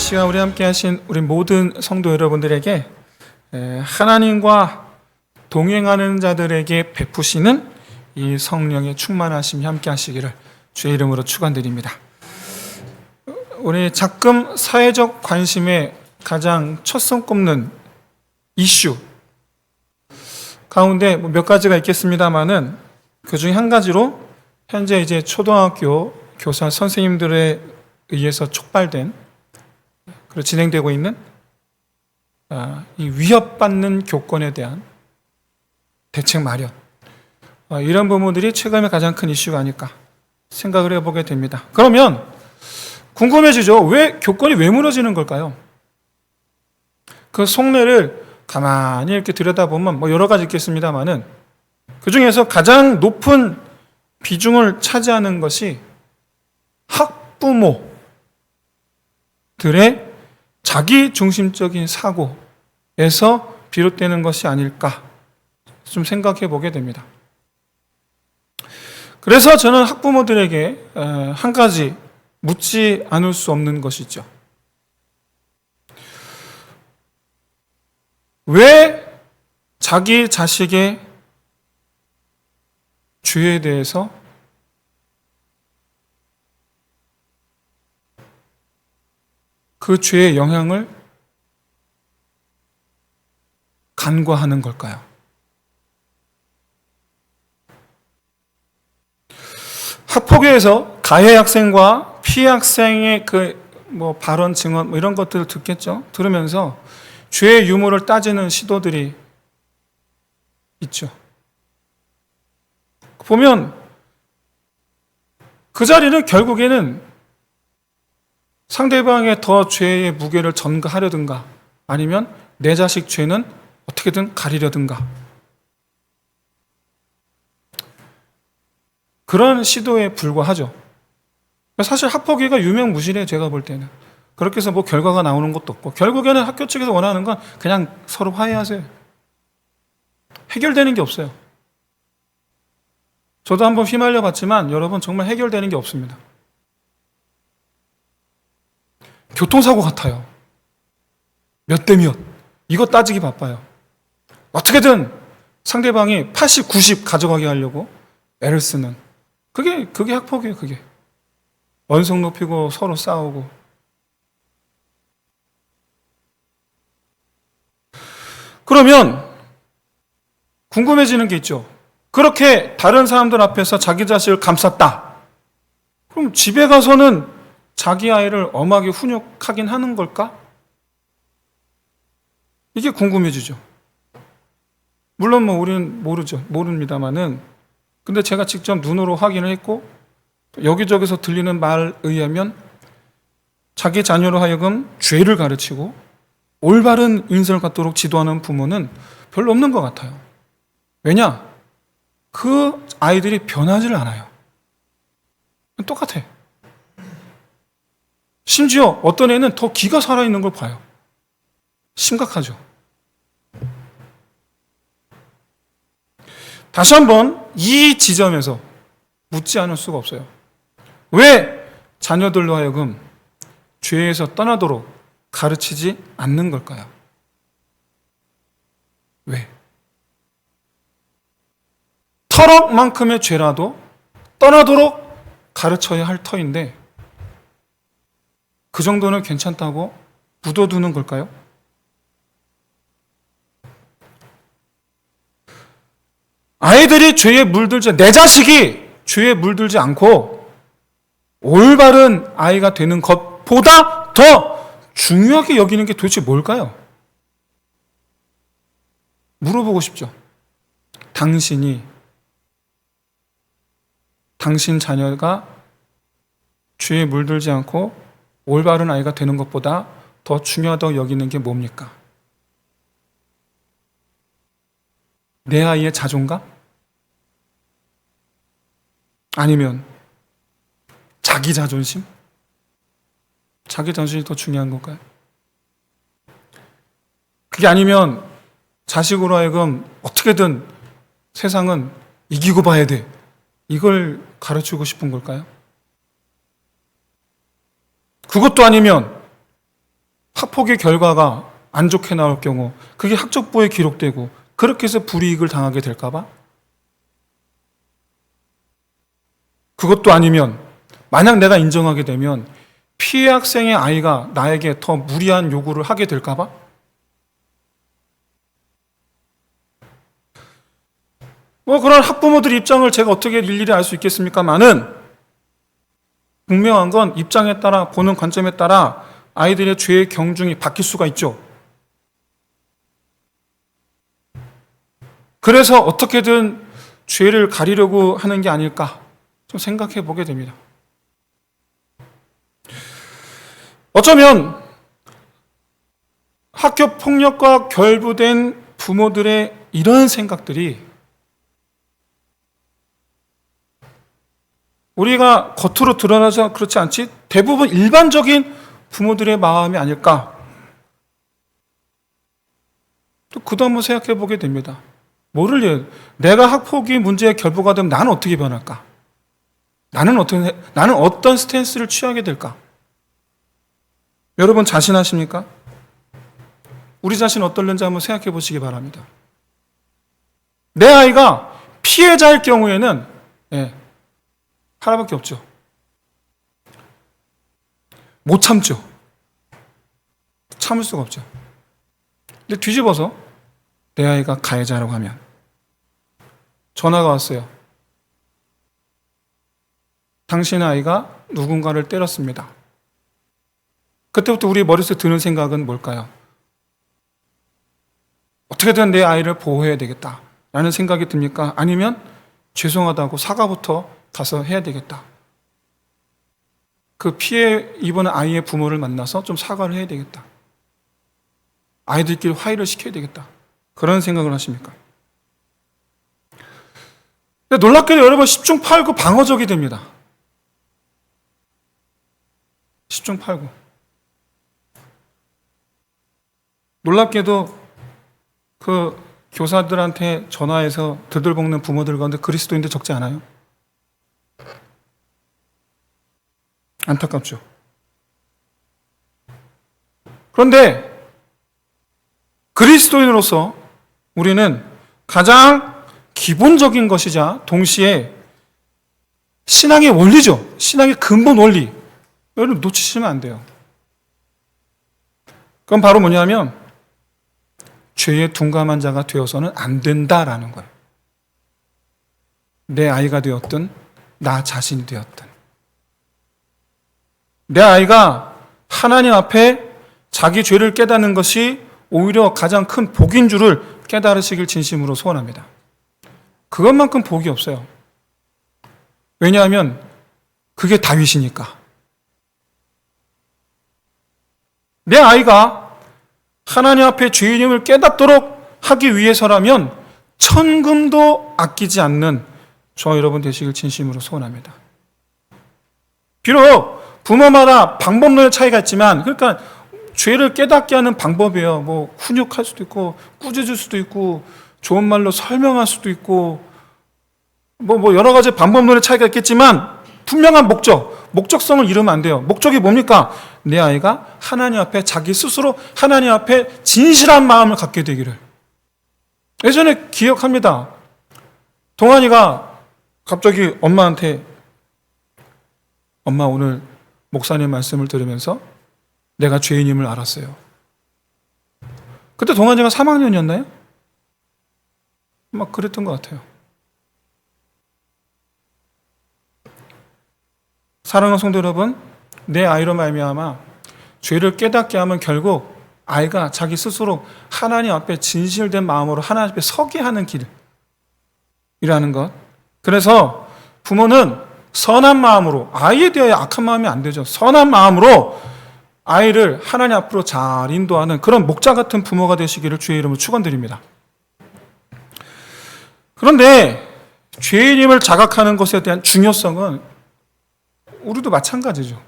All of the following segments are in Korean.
시간 우리 함께 하신 우리 모든 성도 여러분들에게 하나님과 동행하는 자들에게 베푸시는 이 성령의 충만하심이 함께 하시기를 주의 이름으로 축원드립니다. 우리 작금 사회적 관심에 가장 첫선 꼽는 이슈 가운데 몇 가지가 있겠습니다만은 그 중에 한 가지로 현재 이제 초등학교 교사 선생님들에 의해서 촉발된 그리고 진행되고 있는 이 위협받는 교권에 대한 대책 마련, 이런 부분들이 최근에 가장 큰 이슈가 아닐까 생각을 해보게 됩니다. 그러면 궁금해지죠. 왜 교권이 왜 무너지는 걸까요? 그 속내를 가만히 이렇게 들여다보면 뭐 여러 가지 있겠습니다만은 그 중에서 가장 높은 비중을 차지하는 것이 학부모들의 자기 중심적인 사고에서 비롯되는 것이 아닐까 좀 생각해 보게 됩니다. 그래서 저는 학부모들에게 한 가지 묻지 않을 수 없는 것이죠. 왜 자기 자식의 죄에 대해서 그 죄의 영향을 간과하는 걸까요? 학폭위에서 가해 학생과 피해 학생의 발언, 증언 이런 것들을 듣겠죠. 들으면서 죄의 유무를 따지는 시도들이 있죠. 보면 그 자리는 결국에는 상대방의 더 죄의 무게를 전가하려든가 아니면 내 자식 죄는 어떻게든 가리려든가 그런 시도에 불과하죠. 사실 학폭위가 유명무실해요. 제가 볼 때는. 그렇게 해서 뭐 결과가 나오는 것도 없고 결국에는 학교 측에서 원하는 건 그냥 서로 화해하세요. 해결되는 게 없어요. 저도 한번 휘말려 봤지만 여러분 정말 해결되는 게 없습니다. 교통사고 같아요. 몇 대 몇. 이거 따지기 바빠요. 어떻게든 상대방이 80, 90 가져가게 하려고 애를 쓰는. 그게 학폭이에요, 그게. 원성 높이고 서로 싸우고. 그러면 궁금해지는 게 있죠. 그렇게 다른 사람들 앞에서 자기 자식을 감쌌다. 그럼 집에 가서는 자기 아이를 엄하게 훈육하긴 하는 걸까? 이게 궁금해지죠. 물론 뭐 우리는 모릅니다만은 근데 제가 직접 눈으로 확인을 했고 여기저기서 들리는 말에 의하면 자기 자녀로 하여금 죄를 가르치고 올바른 인생을 갖도록 지도하는 부모는 별로 없는 것 같아요. 왜냐? 그 아이들이 변하지를 않아요. 똑같아. 심지어 어떤 애는 더 기가 살아있는 걸 봐요. 심각하죠. 다시 한번 이 지점에서 묻지 않을 수가 없어요. 왜 자녀들로 하여금 죄에서 떠나도록 가르치지 않는 걸까요? 왜? 터럭만큼의 죄라도 떠나도록 가르쳐야 할 터인데 그 정도는 괜찮다고 묻어두는 걸까요? 아이들이 죄에 물들지, 내 자식이 죄에 물들지 않고 올바른 아이가 되는 것보다 더 중요하게 여기는 게 도대체 뭘까요? 물어보고 싶죠. 당신 자녀가 죄에 물들지 않고 올바른 아이가 되는 것보다 더 중요하다고 여기는 게 뭡니까? 내 아이의 자존감? 아니면 자기 자존심? 자기 자존심이 더 중요한 걸까요? 그게 아니면 자식으로 하여금 어떻게든 세상은 이기고 봐야 돼. 이걸 가르치고 싶은 걸까요? 그것도 아니면 학폭의 결과가 안 좋게 나올 경우 그게 학적부에 기록되고 그렇게 해서 불이익을 당하게 될까봐? 그것도 아니면 만약 내가 인정하게 되면 피해 학생의 아이가 나에게 더 무리한 요구를 하게 될까봐? 뭐 그런 학부모들 입장을 제가 어떻게 일일이 알 수 있겠습니까마는 분명한 건 입장에 따라 보는 관점에 따라 아이들의 죄의 경중이 바뀔 수가 있죠. 그래서 어떻게든 죄를 가리려고 하는 게 아닐까 좀 생각해 보게 됩니다. 어쩌면 학교 폭력과 결부된 부모들의 이런 생각들이 우리가 겉으로 드러나서 그렇지 않지 대부분 일반적인 부모들의 마음이 아닐까. 또 그도 한번 생각해 보게 됩니다. 뭐를 내가 학폭이 문제의 결부가 되면 나는 어떻게 변할까? 나는 어떤 스탠스를 취하게 될까? 여러분 자신하십니까? 우리 자신 어떨는지 한번 생각해 보시기 바랍니다. 내 아이가 피해자일 경우에는 하나밖에 없죠. 못 참죠. 참을 수가 없죠. 근데 뒤집어서 내 아이가 가해자라고 하면 전화가 왔어요. 당신의 아이가 누군가를 때렸습니다. 그때부터 우리 머릿속에 드는 생각은 뭘까요? 어떻게든 내 아이를 보호해야 되겠다 라는 생각이 듭니까? 아니면 죄송하다고 사과부터 가서 해야 되겠다. 그 피해 입은 아이의 부모를 만나서 좀 사과를 해야 되겠다. 아이들끼리 화해를 시켜야 되겠다. 그런 생각을 하십니까? 근데 놀랍게도 여러분 10중 8구 방어적이 됩니다. 10중 8구. 놀랍게도 그 교사들한테 전화해서 들들볶는 부모들 가운데 그리스도인들 적지 않아요? 안타깝죠. 그런데 그리스도인으로서 우리는 가장 기본적인 것이자 동시에 신앙의 원리죠. 신앙의 근본 원리. 여러분 놓치시면 안 돼요. 그건 바로 뭐냐면 죄에 둔감한 자가 되어서는 안 된다라는 거예요. 내 아이가 되었든 나 자신이 되었든 내 아이가 하나님 앞에 자기 죄를 깨닫는 것이 오히려 가장 큰 복인 줄을 깨달으시길 진심으로 소원합니다. 그것만큼 복이 없어요. 왜냐하면 그게 다윗이니까. 내 아이가 하나님 앞에 죄인임을 깨닫도록 하기 위해서라면 천금도 아끼지 않는 저와 여러분 되시길 진심으로 소원합니다. 비록 부모마다 방법론의 차이가 있지만 그러니까 죄를 깨닫게 하는 방법이에요. 뭐 훈육할 수도 있고 꾸짖을 수도 있고 좋은 말로 설명할 수도 있고 뭐 여러 가지 방법론의 차이가 있겠지만 분명한 목적성을 잃으면 안 돼요. 목적이 뭡니까? 내 아이가 하나님 앞에 자기 스스로 하나님 앞에 진실한 마음을 갖게 되기를. 예전에 기억합니다. 동환이가 갑자기 엄마한테 엄마 오늘 목사님 말씀을 들으면서 내가 죄인임을 알았어요. 그때 동환이가 3학년이었나요? 막 그랬던 것 같아요. 사랑하는 성도 여러분, 내 아이로 말미암아 죄를 깨닫게 하면 결국 아이가 자기 스스로 하나님 앞에 진실된 마음으로 하나님 앞에 서게 하는 길이라는 것. 그래서 부모는 선한 마음으로, 아이에 대하여 악한 마음이 안 되죠. 선한 마음으로 아이를 하나님 앞으로 잘 인도하는 그런 목자 같은 부모가 되시기를 주의 이름으로 축원드립니다. 그런데 죄인임을 자각하는 것에 대한 중요성은 우리도 마찬가지죠.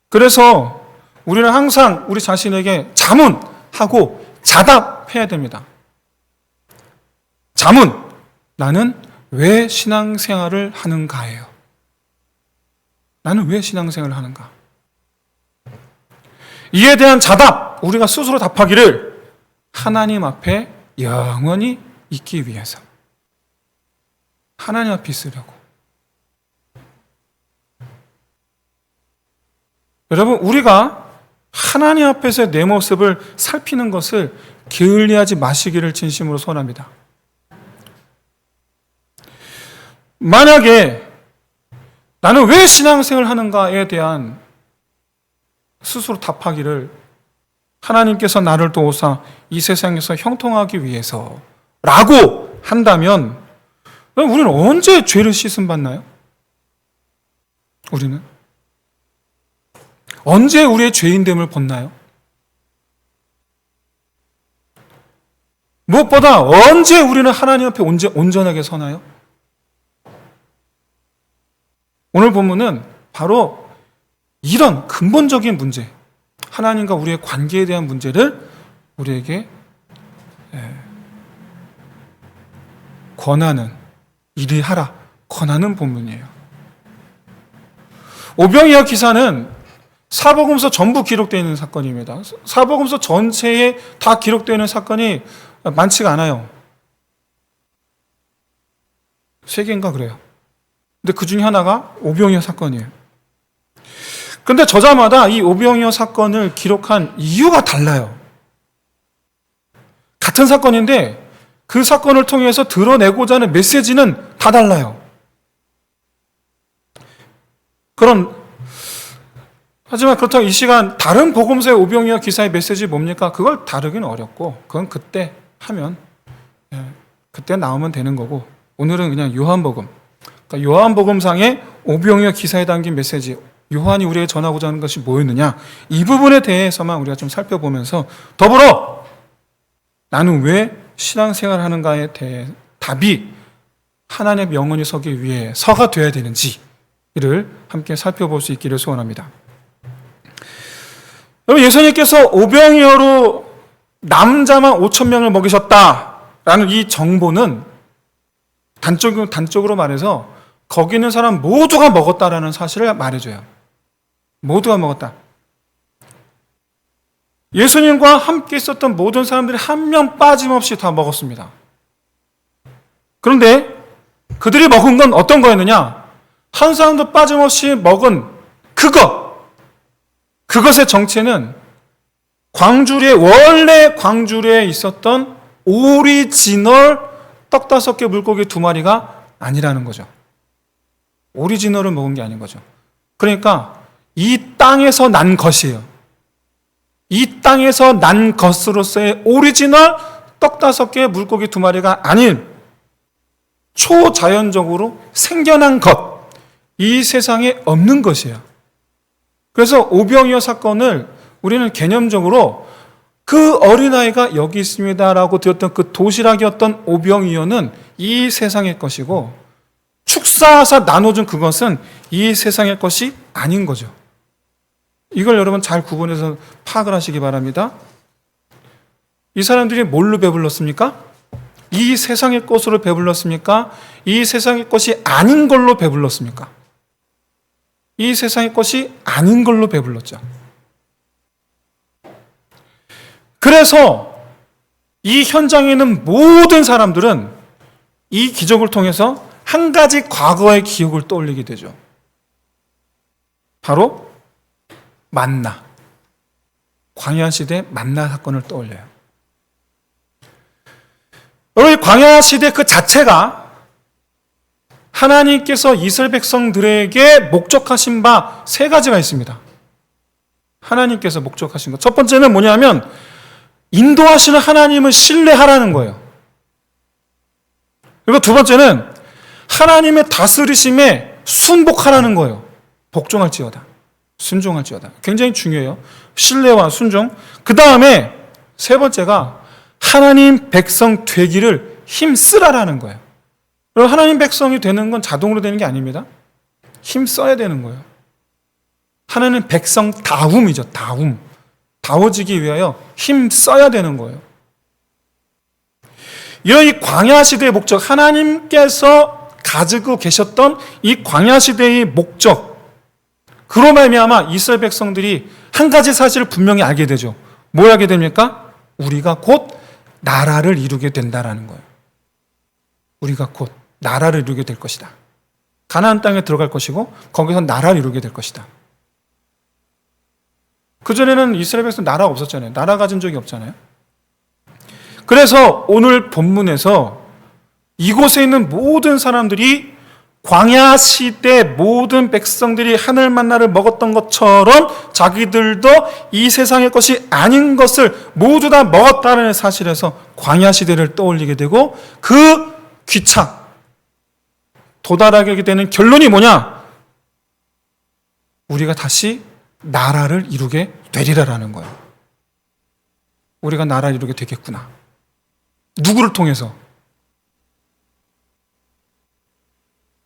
그래서 우리는 항상 우리 자신에게 자문하고 자답해야 됩니다. 자문, 나는 왜 신앙생활을 하는가예요. 나는 왜 신앙생활을 하는가? 이에 대한 자답, 우리가 스스로 답하기를 하나님 앞에 영원히 있기 위해서. 하나님 앞에 있으려고. 여러분, 우리가 하나님 앞에서 내 모습을 살피는 것을 게을리하지 마시기를 진심으로 소원합니다. 만약에 나는 왜 신앙생활을 하는가에 대한 스스로 답하기를 하나님께서 나를 도우사 이 세상에서 형통하기 위해서 라고 한다면 우리는 언제 죄를 씻음받나요? 우리는 언제 우리의 죄인됨을 벗나요? 무엇보다 언제 우리는 하나님 앞에 온전하게 서나요? 오늘 본문은 바로 이런 근본적인 문제, 하나님과 우리의 관계에 대한 문제를 우리에게 권하는, 이리 하라, 권하는 본문이에요. 오병이어 기사는 사복음서 전부 기록되어 있는 사건입니다. 사복음서 전체에 다 기록되어 있는 사건이 많지가 않아요. 3개인가 그래요. 근데 그 중에 하나가 오병이어 사건이에요. 근데 저자마다 이 오병이어 사건을 기록한 이유가 달라요. 같은 사건인데 그 사건을 통해서 드러내고자 하는 메시지는 다 달라요. 하지만 그렇다고 이 시간 다른 복음서의 오병이어 기사의 메시지 뭡니까? 그걸 다루기는 어렵고 그건 그때 하면 그때 나오면 되는 거고, 오늘은 그냥 요한복음, 그러니까 요한복음상의 오병이어 기사에 담긴 메시지, 요한이 우리에게 전하고자 하는 것이 뭐였느냐, 이 부분에 대해서만 우리가 좀 살펴보면서 더불어 나는 왜 신앙생활을 하는가에 대해 답이 하나님의 영원히 서기 위해서가 되어야 되는지를 함께 살펴볼 수 있기를 소원합니다. 여러분, 예수님께서 오병이어로 남자만 5,000명을 먹이셨다라는 이 정보는 단적으로 말해서 거기 있는 사람 모두가 먹었다라는 사실을 말해줘요. 모두가 먹었다. 예수님과 함께 있었던 모든 사람들이 한 명 빠짐없이 다 먹었습니다. 그런데 그들이 먹은 건 어떤 거였느냐? 한 사람도 빠짐없이 먹은 그것의 정체는 원래 광주리에 있었던 오리지널 떡 5개 물고기 2마리가 아니라는 거죠. 오리지널을 먹은 게 아닌 거죠. 그러니까 이 땅에서 난 것이에요. 이 땅에서 난 것으로서의 오리지널 떡 5개 물고기 2마리가 아닌 초자연적으로 생겨난 것, 이 세상에 없는 것이에요. 그래서 오병이어 사건을 우리는 개념적으로 그 어린아이가 여기 있습니다라고 드렸던 그 도시락이었던 오병이어는 이 세상의 것이고, 축사하사 나눠준 그것은 이 세상의 것이 아닌 거죠. 이걸 여러분 잘 구분해서 파악을 하시기 바랍니다. 이 사람들이 뭘로 배불렀습니까? 이 세상의 것으로 배불렀습니까? 이 세상의 것이 아닌 걸로 배불렀습니까? 이 세상의 것이 아닌 걸로 배불렀죠. 그래서 이 현장에 있는 모든 사람들은 이 기적을 통해서 한 가지 과거의 기억을 떠올리게 되죠. 바로 만나, 광야 시대 만나 사건을 떠올려요. 여러분, 광야 시대 그 자체가 하나님께서 이스라엘 백성들에게 목적하신 바 3가지가 있습니다. 하나님께서 목적하신 것. 첫 번째는 뭐냐면 인도하시는 하나님을 신뢰하라는 거예요. 그리고 두 번째는 하나님의 다스리심에 순복하라는 거예요. 복종할지어다, 순종할지어다. 굉장히 중요해요. 신뢰와 순종. 그 다음에 3번째가 하나님 백성 되기를 힘쓰라라는 거예요. 그럼 하나님 백성이 되는 건 자동으로 되는 게 아닙니다. 힘써야 되는 거예요. 하나님 백성다움이죠. 다워지기 위하여 힘써야 되는 거예요. 이런 이 광야 시대의 목적, 하나님께서 가지고 계셨던 이 광야 시대의 목적, 그로 말미암아 이스라엘 백성들이 한 가지 사실을 분명히 알게 되죠. 뭘 알게 됩니까? 우리가 곧 나라를 이루게 된다라는 거예요. 우리가 곧 나라를 이루게 될 것이다. 가나안 땅에 들어갈 것이고 거기서 나라를 이루게 될 것이다. 그전에는 이스라엘 백성 나라가 없었잖아요. 나라 가진 적이 없잖아요. 그래서 오늘 본문에서 이곳에 있는 모든 사람들이 광야 시대 모든 백성들이 하늘 만나를 먹었던 것처럼 자기들도 이 세상의 것이 아닌 것을 모두 다 먹었다는 사실에서 광야 시대를 떠올리게 되고 그 귀착, 도달하게 되는 결론이 뭐냐? 우리가 다시 나라를 이루게 되리라라는 거예요. 우리가 나라를 이루게 되겠구나. 누구를 통해서?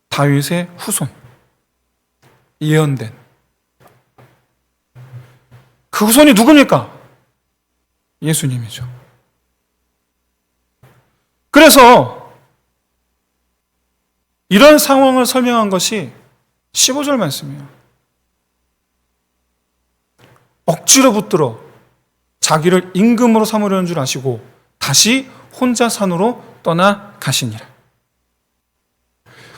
다윗의 후손, 예언된 그 후손이 누굽니까? 예수님이죠. 그래서 이런 상황을 설명한 것이 15절 말씀이에요. 억지로 붙들어 자기를 임금으로 삼으려는 줄 아시고 다시 혼자 산으로 떠나 가시니라.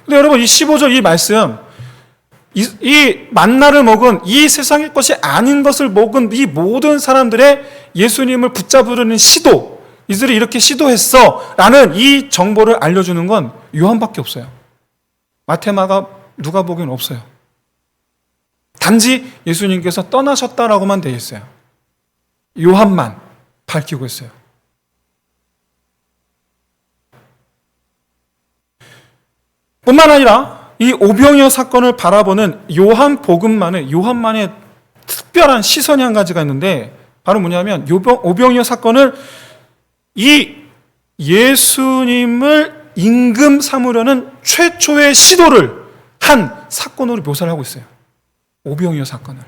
근데 여러분, 이 15절 이 말씀, 이 만나를 먹은, 이 세상의 것이 아닌 것을 먹은 이 모든 사람들의 예수님을 붙잡으려는 시도, 이들이 이렇게 시도했어 라는 이 정보를 알려주는 건 요한밖에 없어요. 마태, 마가, 누가복음은 없어요. 단지 예수님께서 떠나셨다라고만 되어 있어요. 요한만 밝히고 있어요. 뿐만 아니라 이 오병이어 사건을 바라보는 요한만의 특별한 시선이 한 가지가 있는데, 바로 뭐냐면 오병이어 사건을 이 예수님을 임금 삼으려는 최초의 시도를 한 사건으로 묘사를 하고 있어요. 오병이어 사건을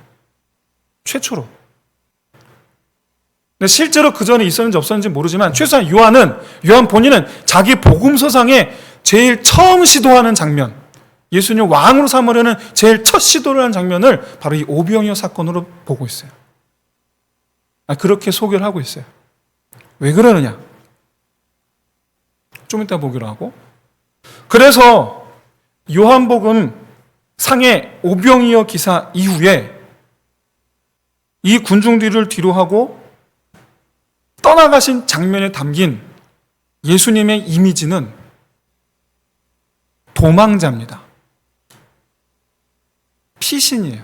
최초로. 근데 실제로 그 전에 있었는지 없었는지 모르지만 최소한 요한 본인은 자기 복음서상에 제일 처음 시도하는 장면, 예수님 왕으로 삼으려는 제일 첫 시도를 한 장면을 바로 이 오병이어 사건으로 보고 있어요. 그렇게 소개를 하고 있어요. 왜 그러느냐? 좀 이따 보기로 하고. 그래서 요한복음 상의 오병이어 기사 이후에 이 군중들을 뒤로 하고 떠나가신 장면에 담긴 예수님의 이미지는 도망자입니다. 피신이에요.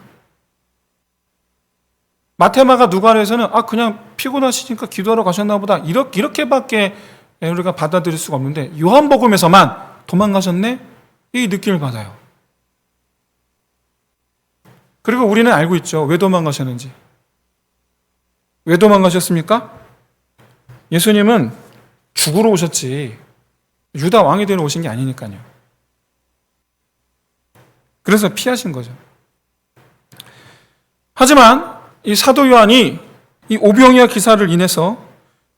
마테마가 누가에서는 그냥 피곤하시니까 기도하러 가셨나 보다 이렇게밖에 우리가 받아들일 수가 없는데, 요한복음에서만 도망가셨네? 이 느낌을 받아요. 그리고 우리는 알고 있죠. 왜 도망가셨는지. 왜 도망가셨습니까? 예수님은 죽으러 오셨지 유다 왕이 되러 오신 게 아니니까요. 그래서 피하신 거죠. 하지만 이 사도 요한이 이 오병이어 기사를 인해서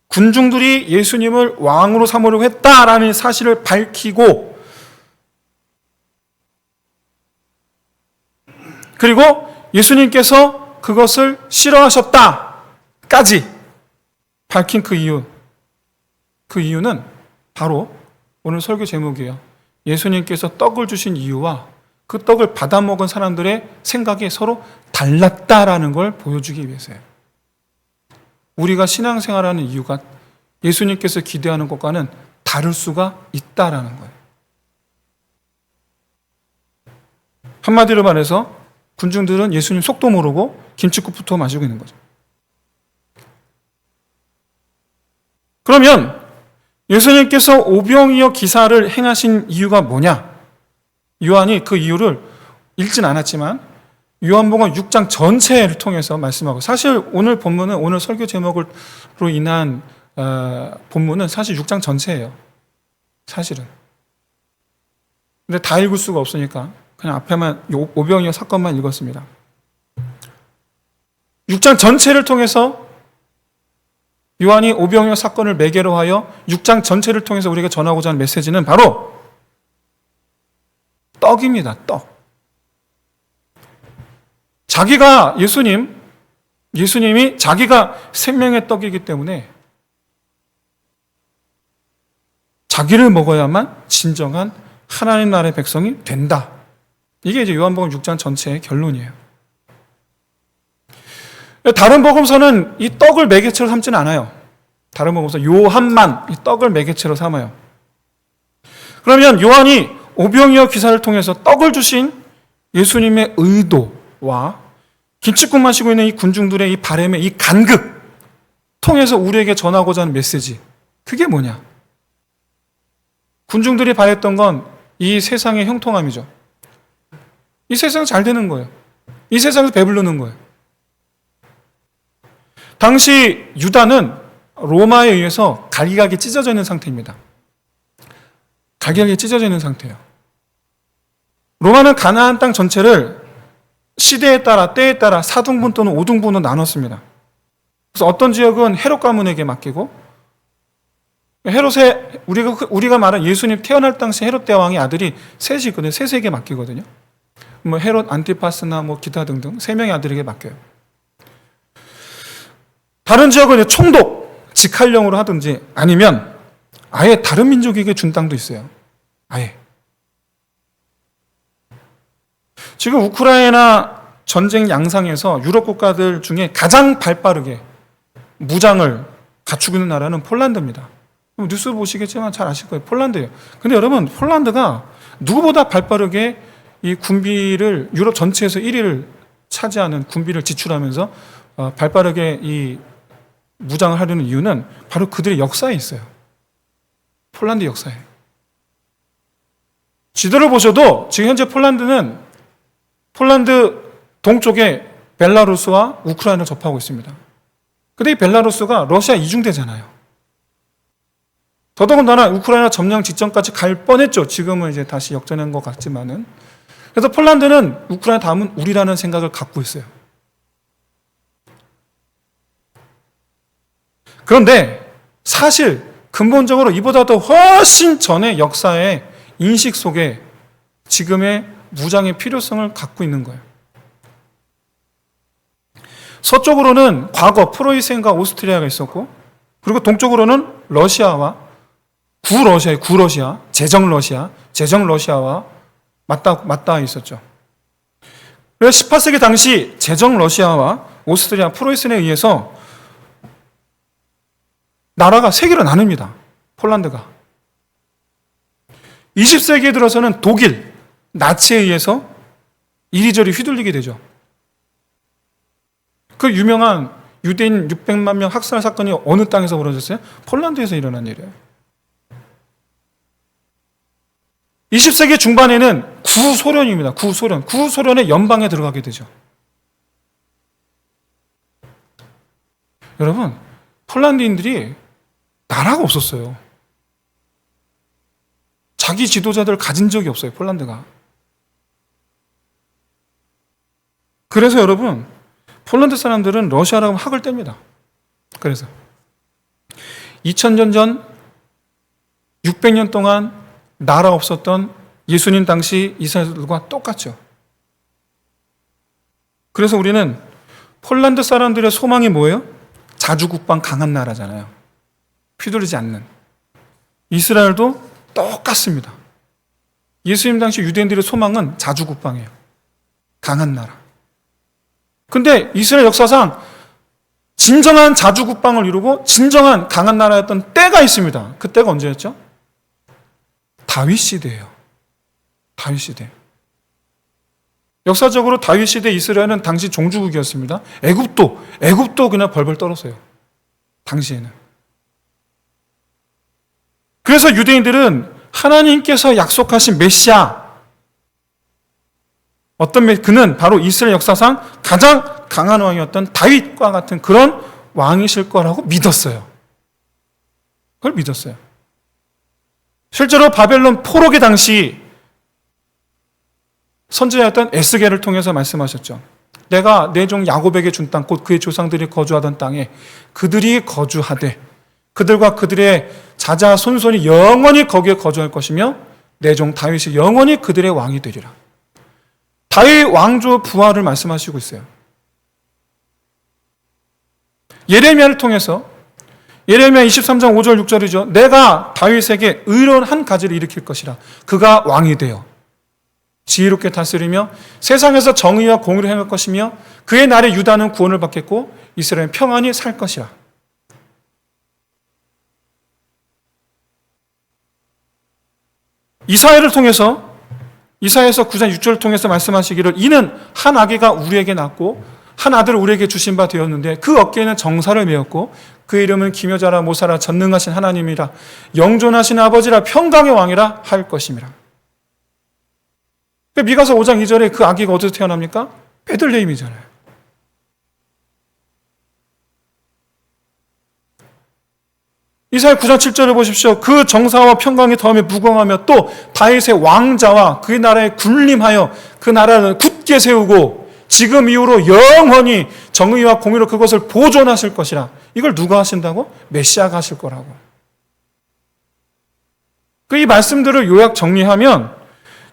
군중들이 예수님을 왕으로 삼으려고 했다라는 사실을 밝히고, 그리고 예수님께서 그것을 싫어하셨다까지 밝힌 그 이유는 바로 오늘 설교 제목이에요. 예수님께서 떡을 주신 이유와 그 떡을 받아먹은 사람들의 생각이 서로 달랐다라는 걸 보여주기 위해서예요. 우리가 신앙생활하는 이유가 예수님께서 기대하는 것과는 다를 수가 있다라는 거예요. 한마디로 말해서 군중들은 예수님 속도 모르고 김칫국부터 마시고 있는 거죠. 그러면 예수님께서 오병이어 기사를 행하신 이유가 뭐냐? 요한이 그 이유를 읽진 않았지만 요한복음 6장 전체를 통해서 말씀하고, 사실 오늘 본문은, 오늘 설교 제목으로 인한 본문은 사실 6장 전체예요. 사실은. 근데 다 읽을 수가 없으니까 그냥 앞에만 오병이어 사건만 읽었습니다. 6장 전체를 통해서 요한이 오병이어 사건을 매개로 하여 6장 전체를 통해서 우리가 전하고자 하는 메시지는 바로 떡입니다. 떡. 자기가 예수님 예수님이 자기가 생명의 떡이기 때문에 자기를 먹어야만 진정한 하나님 나라의 백성이 된다. 이게 이제 요한복음 6장 전체의 결론이에요. 다른 복음서는 이 떡을 매개체로 삼지는 않아요. 다른 복음서 요한만 이 떡을 매개체로 삼아요. 그러면 요한이 오병이어 기사를 통해서 떡을 주신 예수님의 의도와 김칫국 마시고 있는 이 군중들의 이 바램의 이 간극 통해서 우리에게 전하고자 하는 메시지, 그게 뭐냐? 군중들이 바랬던 건 이 세상의 형통함이죠. 이 세상 잘 되는 거예요. 이 세상에서 배부르는 거예요. 당시 유다는 로마에 의해서 갈기갈기 찢어져 있는 상태입니다. 갈기갈기 찢어져 있는 상태예요. 로마는 가나안 땅 전체를 시대에 따라 때에 따라 4등분 또는 5등분으로 나눴습니다. 그래서 어떤 지역은 헤롯 가문에게 맡기고, 헤롯의 우리가 말한 예수님 태어날 당시 헤롯 대왕의 아들이 셋이 있거든요. 셋에게 맡기거든요. 뭐 헤롯 안티파스나 뭐 기타 등등 3명의 아들에게 맡겨요. 다른 지역은 총독, 직할령으로 하든지 아니면 아예 다른 민족에게 준 땅도 있어요. 아예. 지금 우크라이나 전쟁 양상에서 유럽 국가들 중에 가장 발빠르게 무장을 갖추고 있는 나라는 폴란드입니다. 뉴스 보시겠지만 잘 아실 거예요. 폴란드예요. 근데 여러분, 폴란드가 누구보다 발빠르게 이 군비를 유럽 전체에서 1위를 차지하는 군비를 지출하면서 발빠르게 이 무장을 하려는 이유는 바로 그들의 역사에 있어요. 폴란드 역사에. 지도를 보셔도 지금 현재 폴란드는 폴란드 동쪽에 벨라루스와 우크라이나를 접하고 있습니다. 근데 이 벨라루스가 러시아 이중대잖아요. 더더군다나 우크라이나 점령 직전까지 갈 뻔했죠. 지금은 이제 다시 역전한 것 같지만은. 그래서 폴란드는 우크라이나 다음은 우리라는 생각을 갖고 있어요. 그런데 사실 근본적으로 이보다 더 훨씬 전의 역사의 인식 속에 지금의 무장의 필요성을 갖고 있는 거예요. 서쪽으로는 과거 프로이센과 오스트리아가 있었고, 그리고 동쪽으로는 러시아와 구러시아, 제정 러시아와 맞닿아 있었죠. 그래서 18세기 당시 제정 러시아와 오스트리아, 프로이센에 의해서 나라가 세 개로 나눕니다. 폴란드가. 20세기에 들어서는 독일, 나치에 의해서 이리저리 휘둘리게 되죠. 그 유명한 유대인 600만 명 학살 사건이 어느 땅에서 벌어졌어요? 폴란드에서 일어난 일이에요. 20세기 중반에는 구소련입니다. 구소련의 연방에 들어가게 되죠. 여러분, 폴란드인들이 나라가 없었어요. 자기 지도자들을 가진 적이 없어요, 폴란드가. 그래서 여러분, 폴란드 사람들은 러시아라고 학을 뗍니다. 그래서 2000년 전 600년 동안 나라 없었던 예수님 당시 이스라엘들과 똑같죠. 그래서 우리는 폴란드 사람들의 소망이 뭐예요? 자주국방 강한 나라잖아요. 휘두르지 않는. 이스라엘도 똑같습니다. 예수님 당시 유대인들의 소망은 자주국방이에요. 강한 나라. 근데 이스라엘 역사상 진정한 자주국방을 이루고 진정한 강한 나라였던 때가 있습니다. 그 때가 언제였죠? 다윗 시대예요. 다윗 시대. 역사적으로 다윗 시대 이스라엘은 당시 종주국이었습니다. 애굽도 그냥 벌벌 떨었어요. 당시에는. 그래서 유대인들은 하나님께서 약속하신 메시아, 그는 바로 이스라엘 역사상 가장 강한 왕이었던 다윗과 같은 그런 왕이실 거라고 믿었어요. 그걸 믿었어요. 실제로 바벨론 포로기 당시 선지자였던 에스겔을 통해서 말씀하셨죠. 내가 내 종 야곱에게 준 땅, 곧 그의 조상들이 거주하던 땅에 그들이 거주하되 그들과 그들의 자자 손손이 영원히 거기에 거주할 것이며 내 종 다윗이 영원히 그들의 왕이 되리라. 다윗 왕조 부활을 말씀하시고 있어요. 예레미야를 통해서 예레미야 23장 5절 6절이죠. 내가 다윗에게 의로운 한 가지를 일으킬 것이라. 그가 왕이 되어 지혜롭게 다스리며 세상에서 정의와 공의를 행할 것이며 그의 날에 유다는 구원을 받겠고 이스라엘은 평안히 살 것이라. 이사야를 통해서 이사야에서 9장 6절을 통해서 말씀하시기를 이는 한 아기가 우리에게 낳고 한 아들을 우리에게 주신 바 되었는데 그 어깨에는 정사를 메었고 그 이름은 기묘자라 모사라 전능하신 하나님이라 영존하신 아버지라 평강의 왕이라 할 것임이라. 미가서 5장 2절에 그 아기가 어디서 태어납니까? 베들레헴이잖아요. 이사야 9장 7절을 보십시오. 그 정사와 평강이 더하며 무궁하며 또 다윗의 왕자와 그의 나라에 군림하여 그 나라를 굳게 세우고 지금 이후로 영원히 정의와 공의로 그것을 보존하실 것이라. 이걸 누가 하신다고? 메시아가 하실 거라고. 이 말씀들을 요약 정리하면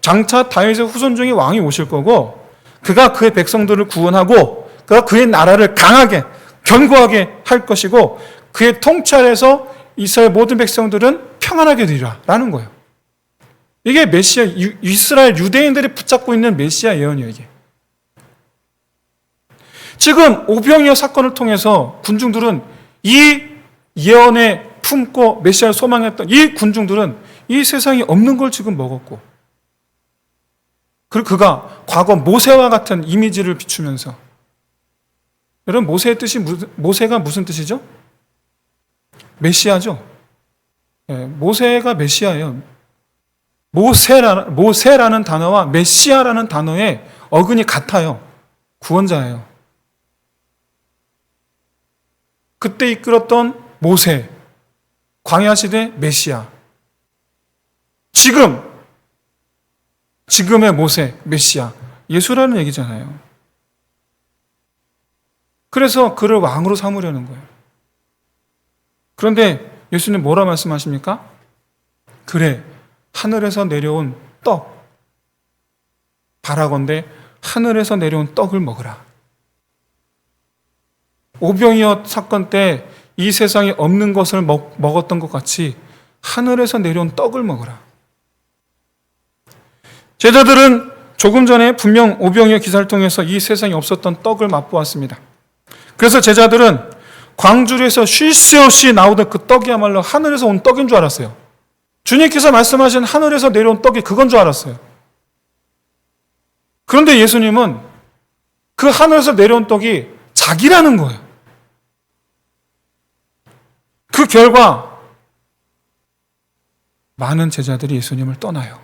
장차 다윗의 후손 중에 왕이 오실 거고 그가 그의 백성들을 구원하고 그가 그의 나라를 강하게 견고하게 할 것이고 그의 통찰에서 이스라엘 모든 백성들은 평안하게 되리라라는 거예요. 이게 메시아, 이스라엘 유대인들이 붙잡고 있는 메시아 예언이에요. 이게. 지금 오병이어 사건을 통해서 군중들은 이 예언에 품고 메시아를 소망했던 이 군중들은 이 세상에 없는 걸 지금 먹었고 그리고 그가 과거 모세와 같은 이미지를 비추면서 여러분 모세가 무슨 뜻이죠? 메시아죠. 모세가 메시아예요. 모세라는 단어와 메시아라는 단어의 어근이 같아요. 구원자예요. 그때 이끌었던 모세, 광야 시대 메시아. 지금의 모세, 메시아, 예수라는 얘기잖아요. 그래서 그를 왕으로 삼으려는 거예요. 그런데 예수님 뭐라 말씀하십니까? 그래, 하늘에서 내려온 떡, 바라건대 하늘에서 내려온 떡을 먹으라. 오병이어 사건 때 이 세상에 없는 것을 먹었던 것 같이 하늘에서 내려온 떡을 먹으라. 제자들은 조금 전에 분명 오병이어 기사를 통해서 이 세상에 없었던 떡을 맛보았습니다. 그래서 제자들은 광주리에서 쉴 새 없이 나오던 그 떡이야말로 하늘에서 온 떡인 줄 알았어요. 주님께서 말씀하신 하늘에서 내려온 떡이 그건 줄 알았어요. 그런데 예수님은 그 하늘에서 내려온 떡이 자기라는 거예요. 그 결과 많은 제자들이 예수님을 떠나요.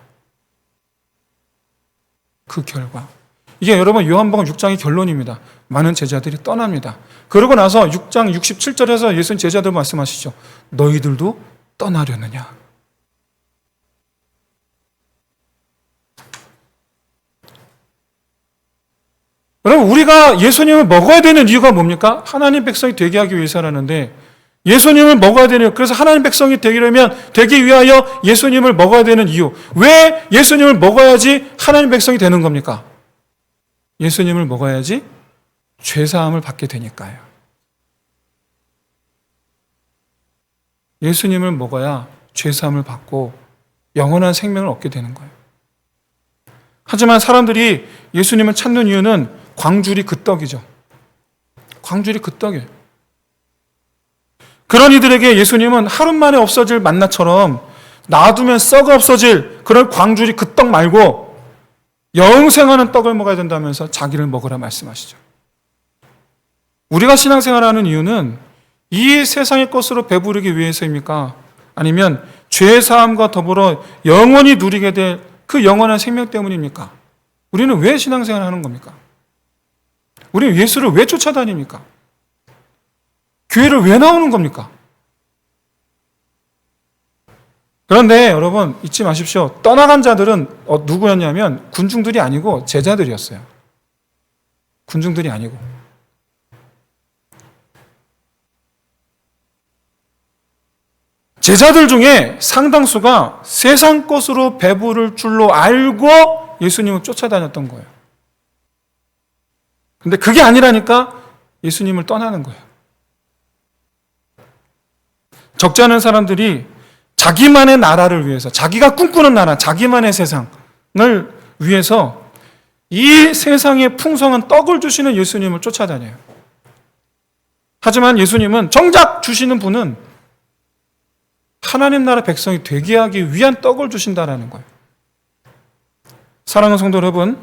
그 결과. 이게 여러분 요한복음 6장의 결론입니다. 많은 제자들이 떠납니다. 그러고 나서 6장 67절에서 예수님 제자들 말씀하시죠. 너희들도 떠나려느냐. 여러분 우리가 예수님을 먹어야 되는 이유가 뭡니까? 하나님 백성이 되게 하기 위해서라는데 예수님을 먹어야 되는, 그래서 하나님 백성이 되기 위하여 예수님을 먹어야 되는 이유. 왜 예수님을 먹어야지 하나님 백성이 되는 겁니까? 예수님을 먹어야지 죄사함을 받게 되니까요. 예수님을 먹어야 죄사함을 받고 영원한 생명을 얻게 되는 거예요. 하지만 사람들이 예수님을 찾는 이유는 광주리 그 떡이죠. 광주리 그 떡이에요. 그런 이들에게 예수님은 하루 만에 없어질 만나처럼 놔두면 썩어 없어질 그런 광주리 그 떡 말고 영생하는 떡을 먹어야 된다면서 자기를 먹으라 말씀하시죠. 우리가 신앙생활하는 이유는 이 세상의 것으로 배부르기 위해서입니까? 아니면 죄사함과 더불어 영원히 누리게 될 그 영원한 생명 때문입니까? 우리는 왜 신앙생활하는 겁니까? 우리는 예수를 왜 쫓아다닙니까? 교회를 왜 나오는 겁니까? 그런데 여러분 잊지 마십시오. 떠나간 자들은 누구였냐면 군중들이 아니고 제자들이었어요. 군중들이 아니고. 제자들 중에 상당수가 세상 것으로 배부를 줄로 알고 예수님을 쫓아다녔던 거예요. 근데 그게 아니라니까 예수님을 떠나는 거예요. 적지 않은 사람들이 자기만의 나라를 위해서, 자기가 꿈꾸는 나라, 자기만의 세상을 위해서 이 세상에 풍성한 떡을 주시는 예수님을 쫓아다녀요. 하지만 예수님은 정작 주시는 분은 하나님 나라 백성이 되게 하기 위한 떡을 주신다라는 거예요. 사랑하는 성도 여러분,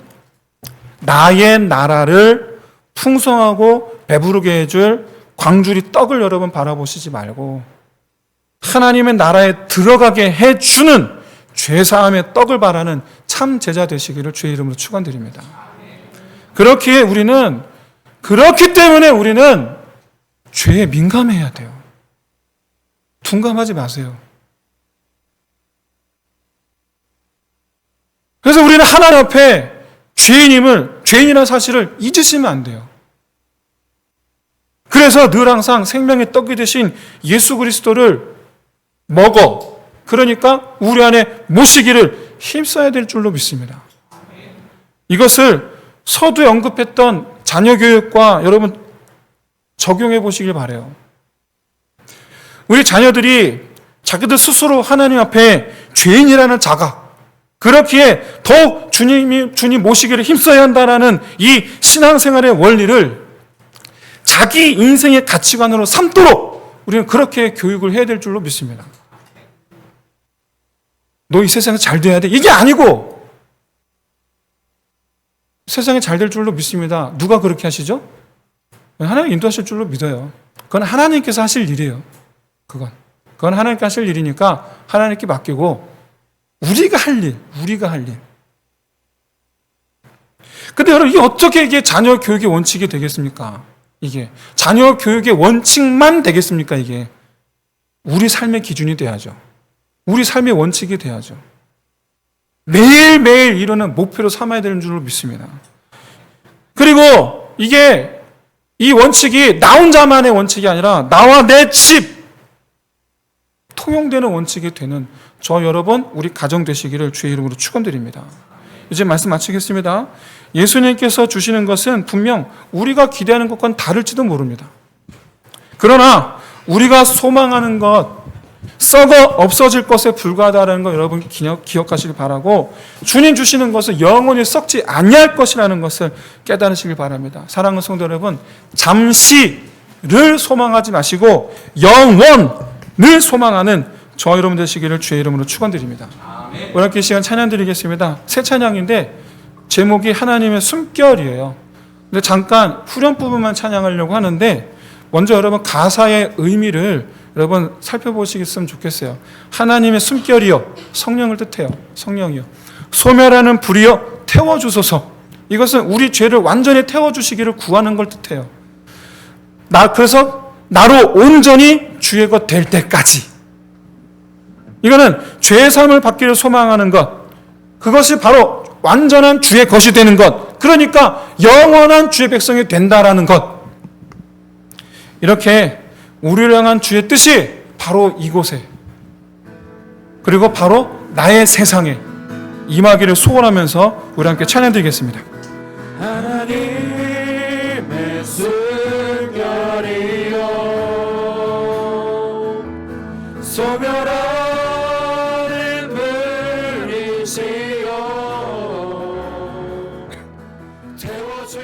나의 나라를 풍성하고 배부르게 해줄 광주리 떡을 여러분 바라보시지 말고 하나님의 나라에 들어가게 해주는 죄사함의 떡을 바라는 참 제자 되시기를 주의 이름으로 축원드립니다. 그렇기 때문에 우리는 죄에 민감해야 돼요. 둔감하지 마세요. 그래서 우리는 하나님 앞에 죄인이라는 사실을 잊으시면 안 돼요. 그래서 늘 항상 생명의 떡이 되신 예수 그리스도를 그러니까 우리 안에 모시기를 힘써야 될 줄로 믿습니다. 이것을 서두에 언급했던 자녀교육과 여러분 적용해 보시길 바라요. 우리 자녀들이 자기들 스스로 하나님 앞에 죄인이라는 자각, 그렇기에 더욱 주님 모시기를 힘써야 한다는 이 신앙생활의 원리를 자기 인생의 가치관으로 삼도록 우리는 그렇게 교육을 해야 될 줄로 믿습니다. 너 이 세상에 잘 돼야 돼. 이게 아니고 세상에 잘 될 줄로 믿습니다. 누가 그렇게 하시죠? 하나님 인도하실 줄로 믿어요. 그건 하나님께서 하실 일이에요. 그건 하나님께 하실 일이니까 하나님께 맡기고 우리가 할 일. 근데 여러분, 이게 어떻게 자녀 교육의 원칙이 되겠습니까? 이게 자녀 교육의 원칙만 되겠습니까? 이게 우리 삶의 기준이 돼야죠. 우리 삶의 원칙이 돼야죠. 매일매일 이루는 목표로 삼아야 되는 줄로 믿습니다. 그리고 이 원칙이 나 혼자만의 원칙이 아니라 나와 내 집 통용되는 원칙이 되는 저 여러분, 우리 가정 되시기를 주의 이름으로 축원드립니다. 이제 말씀 마치겠습니다. 예수님께서 주시는 것은 분명 우리가 기대하는 것과는 다를지도 모릅니다. 그러나 우리가 소망하는 것, 썩어 없어질 것에 불과하다는 거 여러분 기억하시길 바라고, 주님 주시는 것은 영원히 썩지 아니할 것이라는 것을 깨달으시길 바랍니다. 사랑하는 성도 여러분, 잠시를 소망하지 마시고 영원을 소망하는 저 여러분 되시기를 주의 이름으로 축원드립니다. 오늘 함께 이 시간 찬양 드리겠습니다. 새 찬양인데 제목이 하나님의 숨결이에요. 근데 잠깐 후렴 부분만 찬양하려고 하는데 먼저 여러분 가사의 의미를 여러분 살펴보시겠으면 좋겠어요. 하나님의 숨결이여, 성령을 뜻해요. 성령이여. 소멸하는 불이여 태워주소서. 이것은 우리 죄를 완전히 태워주시기를 구하는 걸 뜻해요. 그래서 나로 온전히 주의 것 될 때까지. 이거는 죄의 삶을 받기를 소망하는 것, 그것이 바로 완전한 주의 것이 되는 것, 그러니까 영원한 주의 백성이 된다라는 것. 이렇게 우리를 향한 주의 뜻이 바로 이곳에, 그리고 바로 나의 세상에 임하기를 소원하면서 우리 함께 찬양드리겠습니다. 하나님의 숨결이여, 소멸하는 불이시여, 태워주